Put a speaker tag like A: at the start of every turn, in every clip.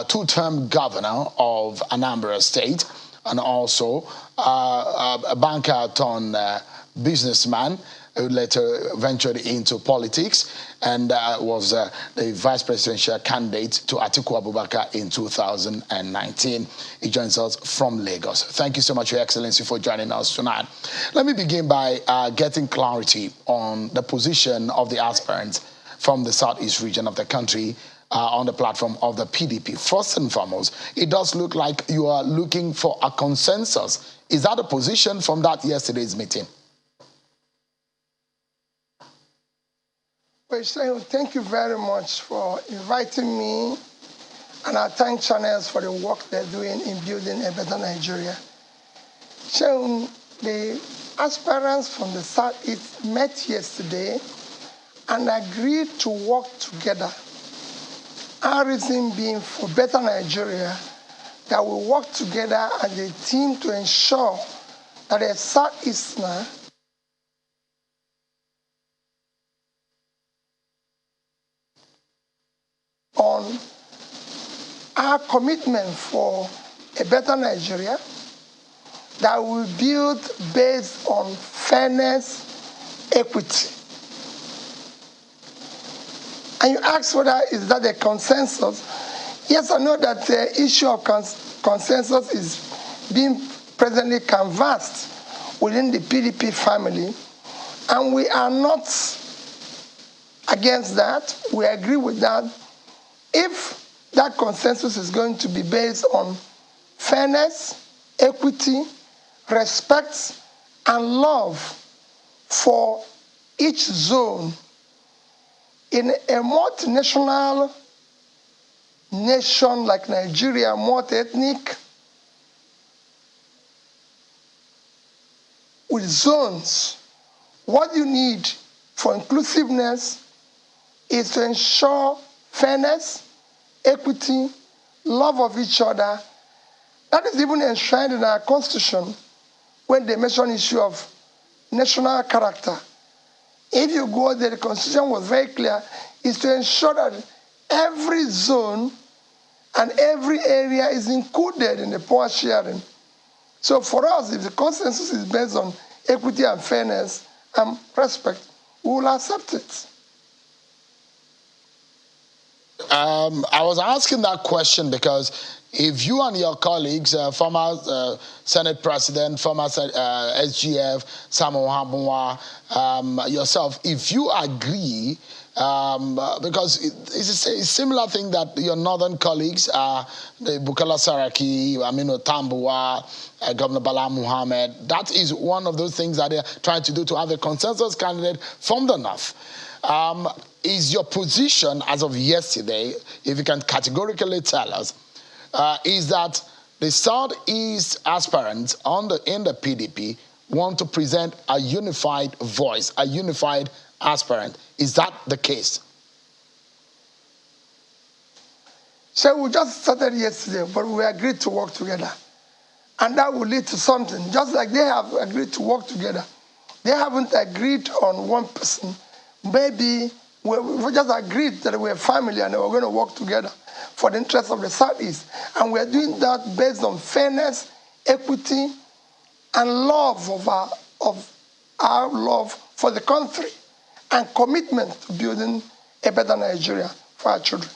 A: two-term governor of Anambra State, and also a banker turned businessman who later ventured into politics and was the vice presidential candidate to Atiku Abubakar in 2019. He joins us from Lagos. Thank you so much, Your Excellency, for joining us tonight. Let me begin by getting clarity on the position of the aspirants from the southeast region of the country on the platform of the PDP. First and foremost, it does look like you are looking for a consensus. Is that a position from that yesterday's meeting?
B: Well, thank you very much for inviting me, and I thank channels for the work they're doing in building a better Nigeria. So the aspirants from the Southeast met yesterday and agreed to work together. Our reason being for better Nigeria, that we work together as a team to ensure that a Southeasterner on our commitment for a better Nigeria that will build based on fairness, equity. And you ask whether is that a consensus? Yes, I know that the issue of consensus is being presently canvassed within the PDP family, and we are not against that. We agree with that. If that consensus is going to be based on fairness, equity, respect, and love for each zone in a multinational nation like Nigeria, multi-ethnic, with zones, what you need for inclusiveness is to ensure fairness, equity, love of each other. That is even enshrined in our Constitution when they mention issue of national character. If you go there, the Constitution was very clear, is to ensure that every zone and every area is included in the power sharing. So for us, if the consensus is based on equity and fairness and respect, we will accept it.
A: I was asking that question because if you and your colleagues, former Senate President, former SGF, Samuel Habunwa, yourself, if you agree, because it's a similar thing that your northern colleagues, the Bukola Saraki, Aminu Tambuwa, Governor Bala Muhammad, that is one of those things that they're trying to do to have a consensus candidate from the north. Is your position as of yesterday, if you can categorically tell us, is that the Southeast aspirants in the PDP want to present a unified voice, a unified aspirant? Is that the case?
B: So we just started yesterday, but we agreed to work together. And that will lead to something. Just like they have agreed to work together. They haven't agreed on one person. Maybe we just agreed that we're a family and we're going to work together for the interests of the Southeast. And we're doing that based on fairness, equity, and love of our love for the country and commitment to building a better Nigeria for our children.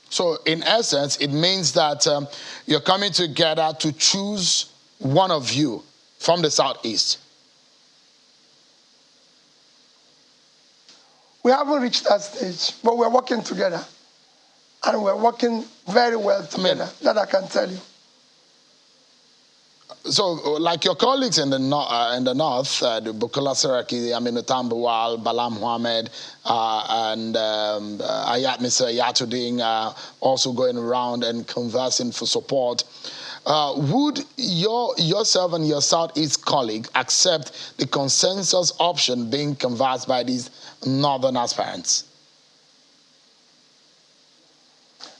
A: So in essence, it means that you're coming together to choose one of you from the Southeast.
B: We haven't reached that stage, but we're working together. And we're working very well together, that I can tell you.
A: So, like your colleagues in the north, the Bukola Saraki, Aminu Tambuwal, Bala Muhammad, and Mr. Yatuding also going around and conversing for support. Would yourself and your Southeast colleague accept the consensus option being canvassed by these northern aspirants?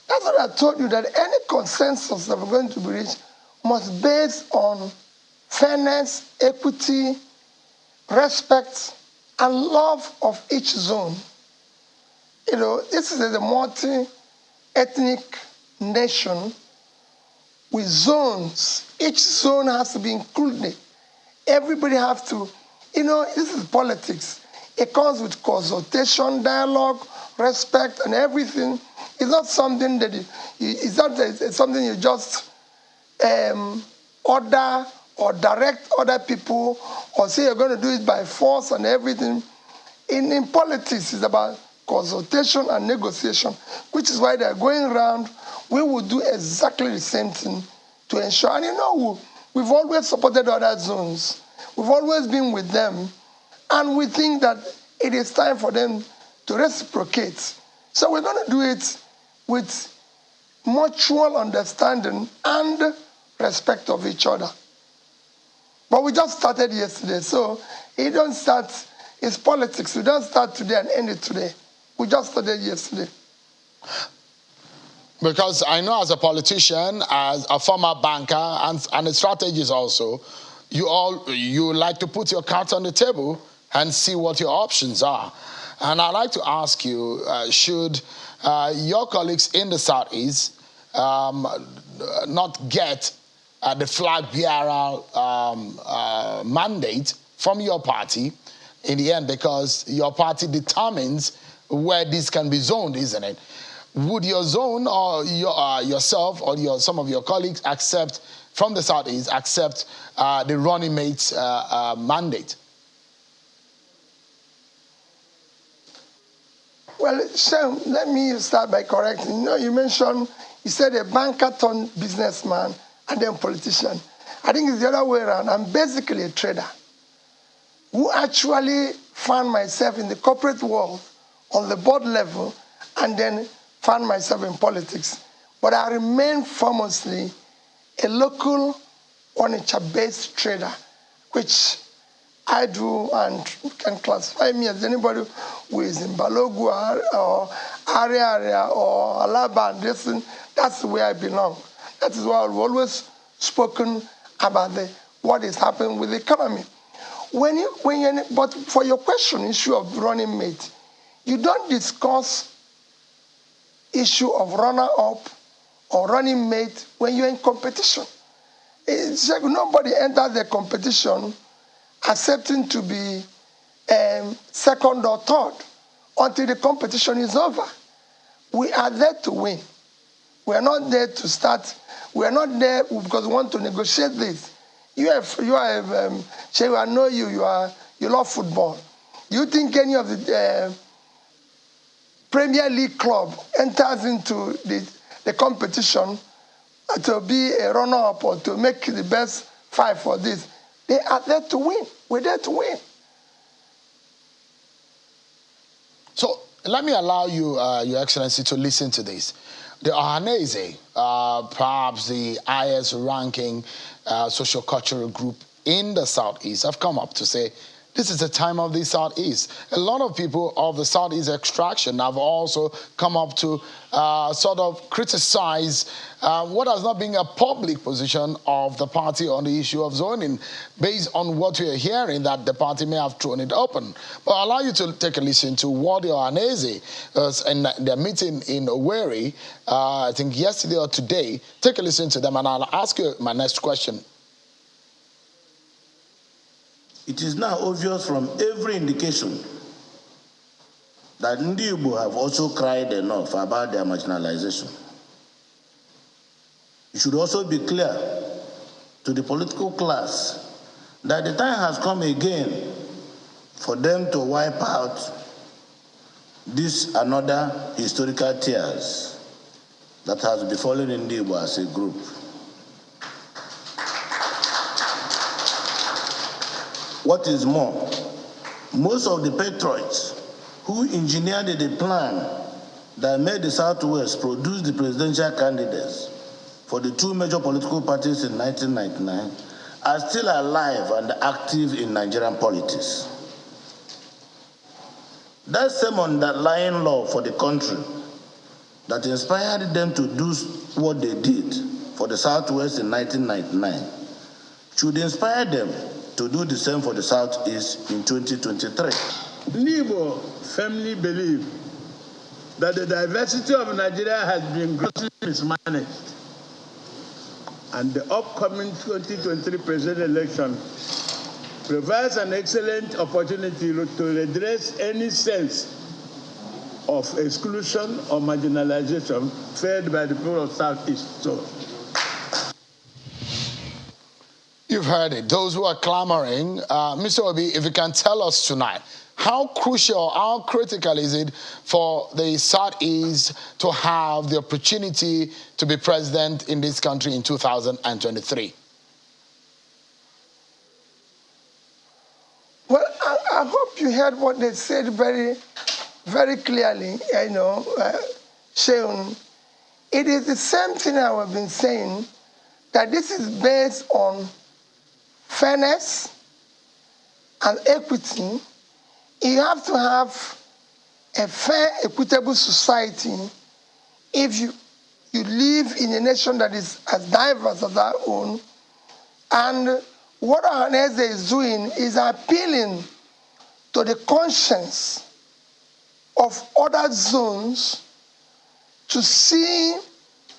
B: That's what I told you, that any consensus that we're going to be reached must be based on fairness, equity, respect, and love of each zone. You know, this is a ethnic nation with zones. Each zone has to be included. Everybody has to, this is politics. It comes with consultation, dialogue, respect, and everything. It's not something that it's something you just order or direct other people or say you're going to do it by force and everything. In politics, it's about consultation and negotiation, which is why they're going around. We will do exactly the same thing to ensure. And we've always supported other zones. We've always been with them. And we think that it is time for them to reciprocate. So we're going to do it with mutual understanding and respect of each other. But we just started yesterday, so it don't start, it's politics. We don't start today and end it today. We just started yesterday.
A: Because I know as a politician, as a former banker, and a strategist also, you like to put your cards on the table and see what your options are. And I'd like to ask you, should your colleagues in the Southeast not get the flag bearer mandate from your party in the end, because your party determines where this can be zoned, isn't it? Would your zone or yourself or some of your colleagues accept from the Southeast the running mates mandate?
B: Well, Shem, let me start by correcting. You said a banker turned businessman and then politician. I think it's the other way around. I'm basically a trader who actually found myself in the corporate world on the board level and then found myself in politics. But I remain famously a local Onitsha-based trader, which I do, and can classify me as anybody who is in Balogu or area or Alaba. That's where I belong. That is why I've always spoken about what is happening with the economy. But for your question, issue of running mate, you don't discuss issue of runner-up or running mate when you're in competition. It's like nobody enters the competition accepting to be second or third until the competition is over. We are there to win. We are not there to start. We are not there because we want to negotiate this. I know you love football. Do you think any of the Premier League club enters into the competition to be a runner-up or to make the best five for this? They are there to win. We're there to win.
A: So let me allow you, Your Excellency, to listen to this. The Ohanese, perhaps the highest ranking socio-cultural group in the Southeast, have come up to say, this is the time of the Southeast. A lot of people of the Southeast extraction have also come up to sort of criticize what has not been a public position of the party on the issue of zoning, based on what we are hearing that the party may have thrown it open. But I'll allow you to take a listen to what the Ohanese in their meeting in Owerri, I think yesterday or today. Take a listen to them and I'll ask you my next question.
C: It is now obvious from every indication that Ndi Igbo have also cried enough about their marginalization. It should also be clear to the political class that the time has come again for them to wipe out this another historical tears that has befallen Ndi Igbo as a group. What is more, most of the patriots who engineered the plan that made the Southwest produce the presidential candidates for the two major political parties in 1999 are still alive and active in Nigerian politics. That same underlying love for the country that inspired them to do what they did for the Southwest in 1999 should inspire them to do the same for the Southeast in 2023.
D: Igbo firmly believe
C: that the diversity of Nigeria has been grossly mismanaged, and the upcoming 2023 presidential election provides an excellent opportunity to redress any sense of exclusion or marginalization felt by the people of Southeast. So,
A: you've heard it. Those who are clamoring, Mr. Obi, if you can tell us tonight, how crucial, how critical is it for the Southeast to have the opportunity to be president in this country in 2023?
B: Well, I hope you heard what they said very, very clearly, Sheun. It is the same thing I have been saying, that this is based on fairness and equity. You have to have a fair, equitable society if you live in a nation that is as diverse as our own. And what Ohaneze is doing is appealing to the conscience of other zones to see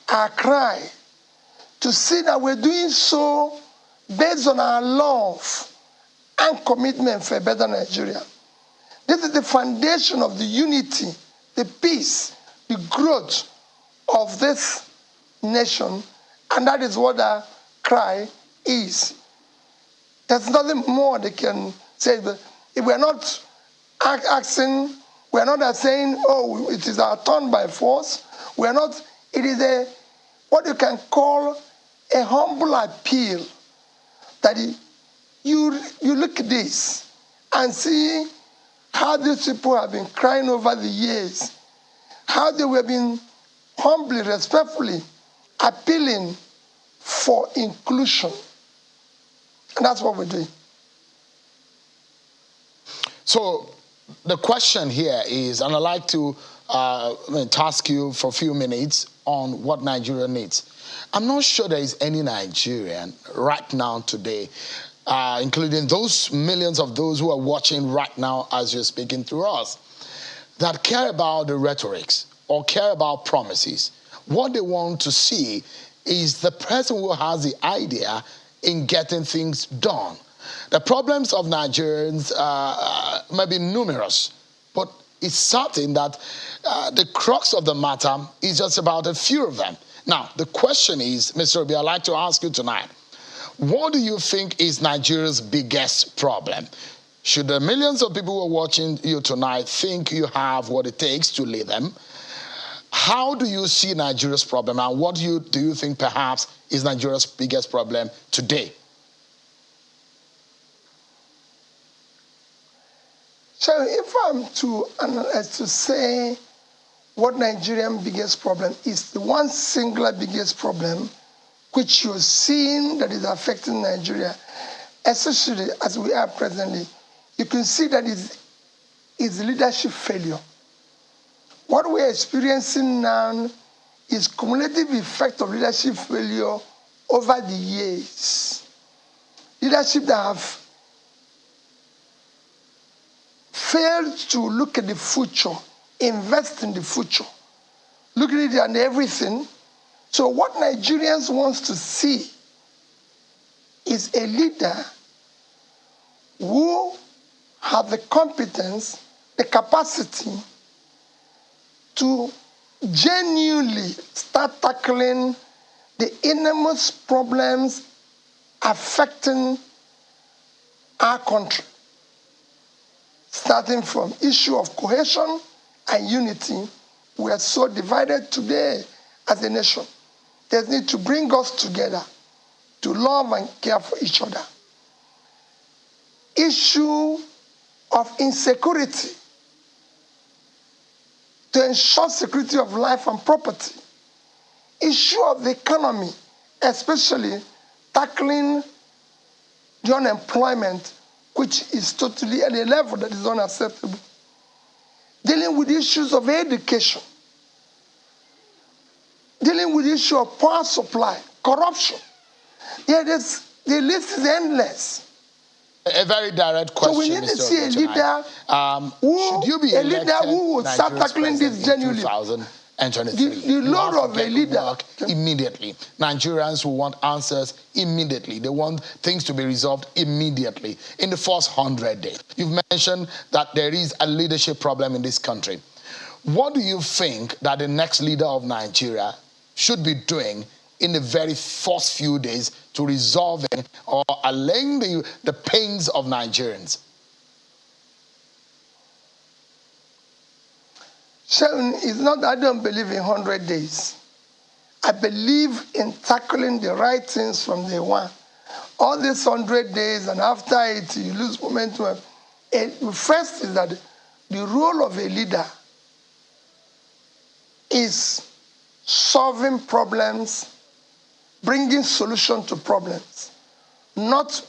B: our cry, to see that we're doing so based on our love and commitment for a better Nigeria. This is the foundation of the unity, the peace, the growth of this nation, and that is what our cry is. There's nothing more they can say. But if we're not asking, we're not saying, oh, it is our turn by force. We're not, it is what you can call a humble appeal that you look at this and see how these people have been crying over the years, how they were being humbly, respectfully appealing for inclusion. And that's what we're doing.
A: So the question here is, and I'd like to task you for a few minutes on what Nigeria needs. I'm not sure there is any Nigerian right now today, including those millions of those who are watching right now as you're speaking to us, that care about the rhetorics or care about promises. What they want to see is the person who has the idea in getting things done. The problems of Nigerians may be numerous, but it's certain that the crux of the matter is just about a few of them. Now, the question is, Mr. Obi, I'd like to ask you tonight, what do you think is Nigeria's biggest problem? Should the millions of people who are watching you tonight think you have what it takes to lead them? How do you see Nigeria's problem, and what do you think perhaps is Nigeria's biggest problem today?
B: So if I'm to say what Nigeria's biggest problem is, the one singular biggest problem which you're seeing that is affecting Nigeria, especially as we are presently, you can see that is leadership failure. What we're experiencing now is cumulative effect of leadership failure over the years. Leadership that have failed to look at the future, invest in the future, look at it and everything. So what Nigerians want to see is a leader who have the competence, the capacity to genuinely start tackling the enormous problems affecting our country, starting from issue of cohesion and unity. We are so divided today as a nation. There's need to bring us together to love and care for each other. Issue of insecurity, to ensure security of life and property. Issue of the economy, especially tackling the unemployment, which is totally at a level that is unacceptable. Dealing with issues of education. Dealing with the issue of power supply, corruption. The list is endless.
A: A very direct question.
B: So we need to see a leader
A: should you be
B: who will start tackling this genuinely.
A: 2023.
B: The load of a leader.
A: Immediately. Nigerians who want answers immediately. They want things to be resolved immediately in the first 100 days. You've mentioned that there is a leadership problem in this country. What do you think that the next leader of Nigeria should be doing in the very first few days to resolving or allaying the pains of Nigerians?
B: Sharon, it's not that I don't believe in 100 days. I believe in tackling the right things from day one. All these 100 days and after it, you lose momentum. First is that the role of a leader is solving problems, bringing solutions to problems, not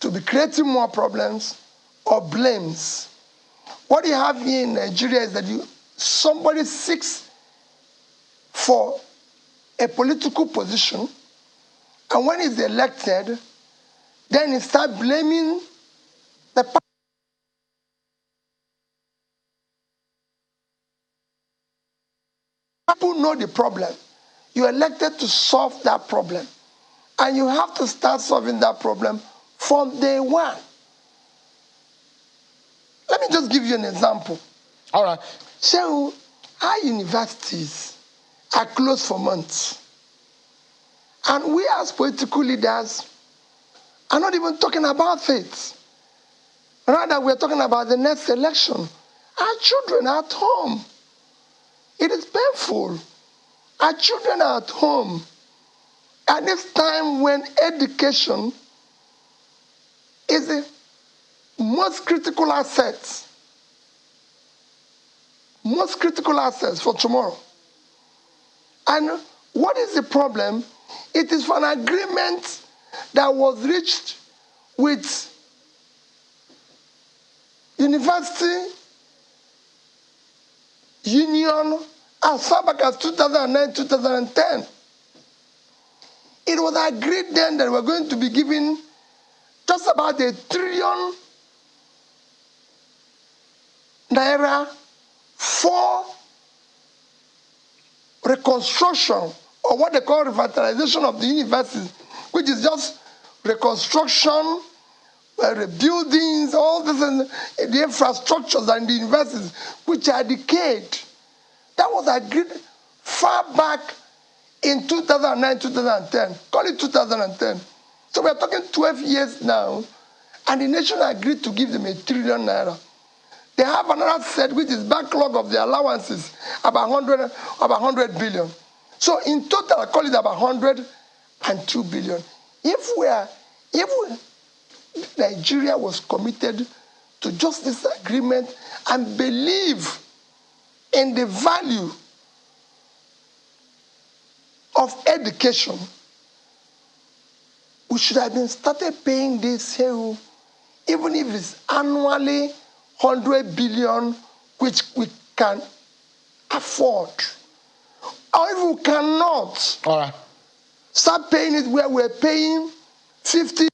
B: to be creating more problems or blames. What you have here in Nigeria is that somebody seeks for a political position, and when he's elected, then he starts blaming the party. People know the problem. You're elected to solve that problem. And you have to start solving that problem from day one. Let me just give you an example.
A: All right.
B: So, our universities are closed for months. And we as political leaders are not even talking about it. Rather, we're talking about the next election. Our children are at home. It is painful. Our children are at home. At this time when education is the most critical assets for tomorrow. And what is the problem? It is for an agreement that was reached with university union as far back as 2009, 2010. It was agreed then that we're going to be giving just about ₦1 trillion for reconstruction, or what they call revitalization of the universities, which is just reconstruction, buildings, all this, and the infrastructures and the universities, which are decayed. That was agreed far back in 2009, 2010. Call it 2010. So we're talking 12 years now, and the nation agreed to give them ₦1 trillion. They have another set, which is backlog of the allowances, about 100 billion. So in total, I call it about 102 billion. If Nigeria was committed to just this agreement and believe in the value of education, we should have been started paying this here, even if it's annually 100 billion, which we can afford. Or if we cannot,
A: all right,
B: start paying it where we're paying 50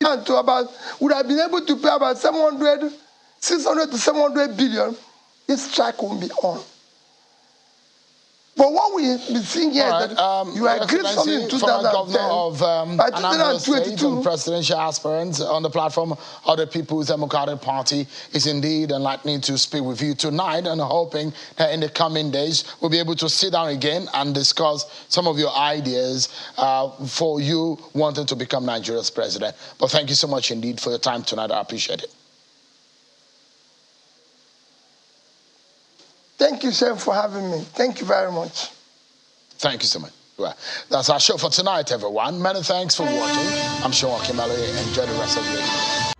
B: to about, would have been able to pay about 600 to 700 billion, this strike won't be on. But what we've been seeing here is that you agreed something in 2010. By 2022,
A: presidential aspirant on the platform of the People's Democratic Party is indeed enlightening to speak with you tonight, and hoping that in the coming days we'll be able to sit down again and discuss some of your ideas for you wanting to become Nigeria's president. But thank you so much indeed for your time tonight. I appreciate it.
B: Thank you, sir, for having me. Thank you very much.
A: Thank you so much. Well, that's our show for tonight, everyone. Many thanks for watching. I'm Sean Kimberly. Enjoy the rest of your evening.